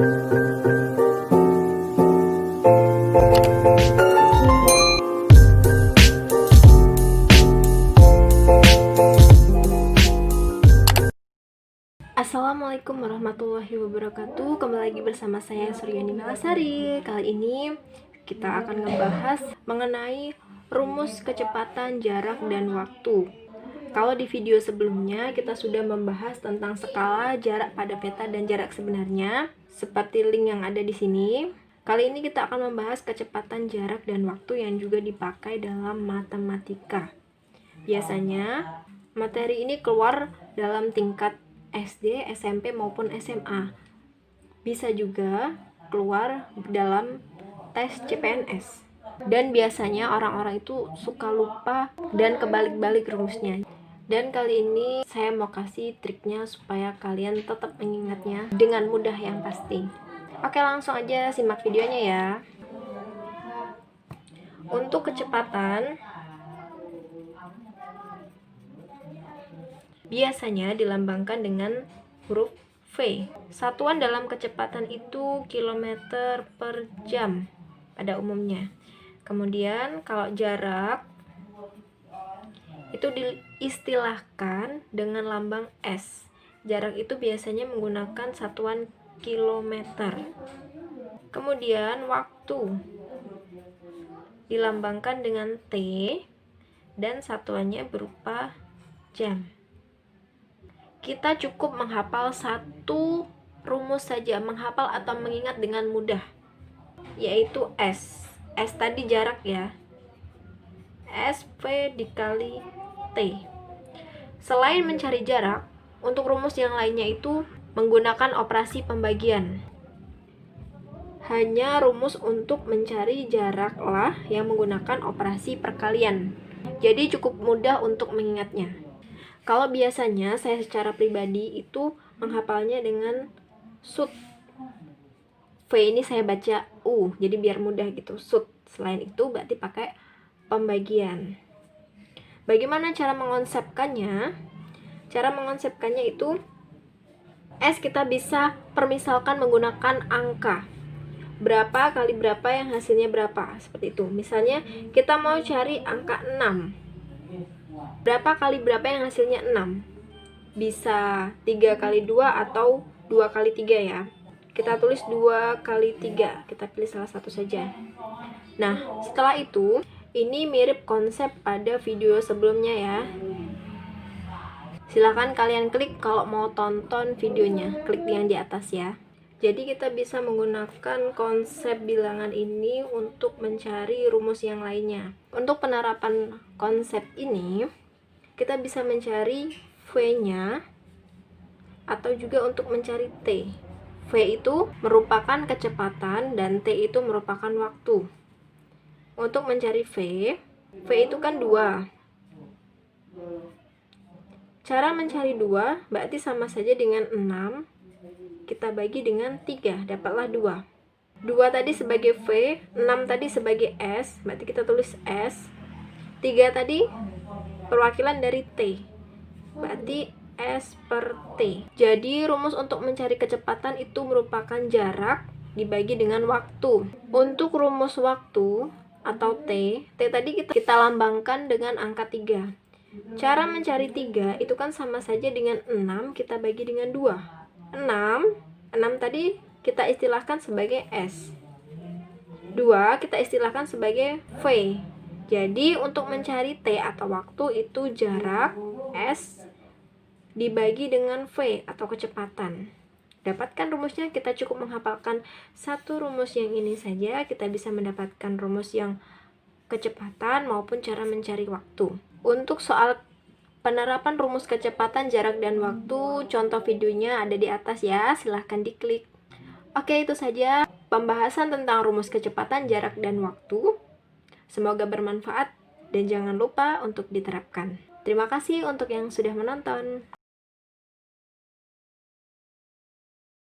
Assalamualaikum warahmatullahi wabarakatuh. Kembali lagi bersama saya Suryani Melasari. Kali ini kita akan ngebahas mengenai rumus kecepatan, jarak, dan waktu. Kalau di video sebelumnya kita sudah membahas tentang skala, jarak pada peta, dan jarak sebenarnya seperti link yang ada di sini. Kali ini kita akan membahas kecepatan, jarak, dan waktu yang juga dipakai dalam matematika. Biasanya materi ini keluar dalam tingkat SD, SMP, maupun SMA. Bisa juga keluar dalam tes CPNS. Dan biasanya orang-orang itu suka lupa dan kebalik-balik rumusnya. Dan kali ini saya mau kasih triknya supaya kalian tetap mengingatnya dengan mudah yang pasti. Oke, langsung aja simak videonya ya. Untuk kecepatan, biasanya dilambangkan dengan huruf V. Satuan dalam kecepatan itu kilometer per jam pada umumnya. Kemudian kalau jarak itu diistilahkan dengan lambang S. Jarak itu biasanya menggunakan satuan kilometer. Kemudian waktu dilambangkan dengan T dan satuannya berupa jam. Kita cukup menghafal satu rumus saja, menghafal atau mengingat dengan mudah, yaitu S. S tadi jarak ya. S V dikali T. Selain mencari jarak, untuk rumus yang lainnya itu menggunakan operasi pembagian. Hanya rumus untuk mencari jaraklah yang menggunakan operasi perkalian. Jadi cukup mudah untuk mengingatnya. Kalau biasanya saya secara pribadi itu menghafalnya dengan sud. V ini saya baca U, jadi biar mudah gitu, sud. Selain itu berarti pakai pembagian. Bagaimana cara mengonsepkannya? Cara mengonsepkannya itu S kita bisa permisalkan menggunakan angka. Berapa kali berapa yang hasilnya berapa, seperti itu. Misalnya kita mau cari angka 6. Berapa kali berapa yang hasilnya 6? Bisa 3 kali 2 atau 2 kali 3 ya. Kita tulis 2 kali 3. Kita pilih salah satu saja. Nah, setelah itu, ini mirip konsep pada video sebelumnya ya. Silahkan kalian klik kalau mau tonton videonya. Klik yang di atas ya. Jadi kita bisa menggunakan konsep bilangan ini untuk mencari rumus yang lainnya. Untuk penerapan konsep ini, kita bisa mencari V-nya atau juga untuk mencari T. V itu merupakan kecepatan dan T itu merupakan waktu. Untuk mencari V itu kan 2. Cara mencari 2 berarti sama saja dengan 6. Kita bagi dengan 3, dapatlah 2. 2 tadi sebagai V, 6 tadi sebagai S, berarti kita tulis S. 3 tadi perwakilan dari T, berarti S per T. Jadi rumus untuk mencari kecepatan itu merupakan jarak dibagi dengan waktu. Untuk rumus waktu atau T tadi kita lambangkan dengan angka 3. Cara mencari 3 itu kan sama saja dengan 6 kita bagi dengan 2. 6 tadi kita istilahkan sebagai S. 2 kita istilahkan sebagai V. Jadi untuk mencari T atau waktu itu jarak S dibagi dengan V atau kecepatan. Dapatkan rumusnya, kita cukup menghafalkan satu rumus yang ini saja, kita bisa mendapatkan rumus yang kecepatan maupun cara mencari waktu. Untuk soal penerapan rumus kecepatan, jarak, dan waktu, contoh videonya ada di atas ya, silahkan diklik. Oke, itu saja pembahasan tentang rumus kecepatan, jarak, dan waktu. Semoga bermanfaat dan jangan lupa untuk diterapkan. Terima kasih untuk yang sudah menonton.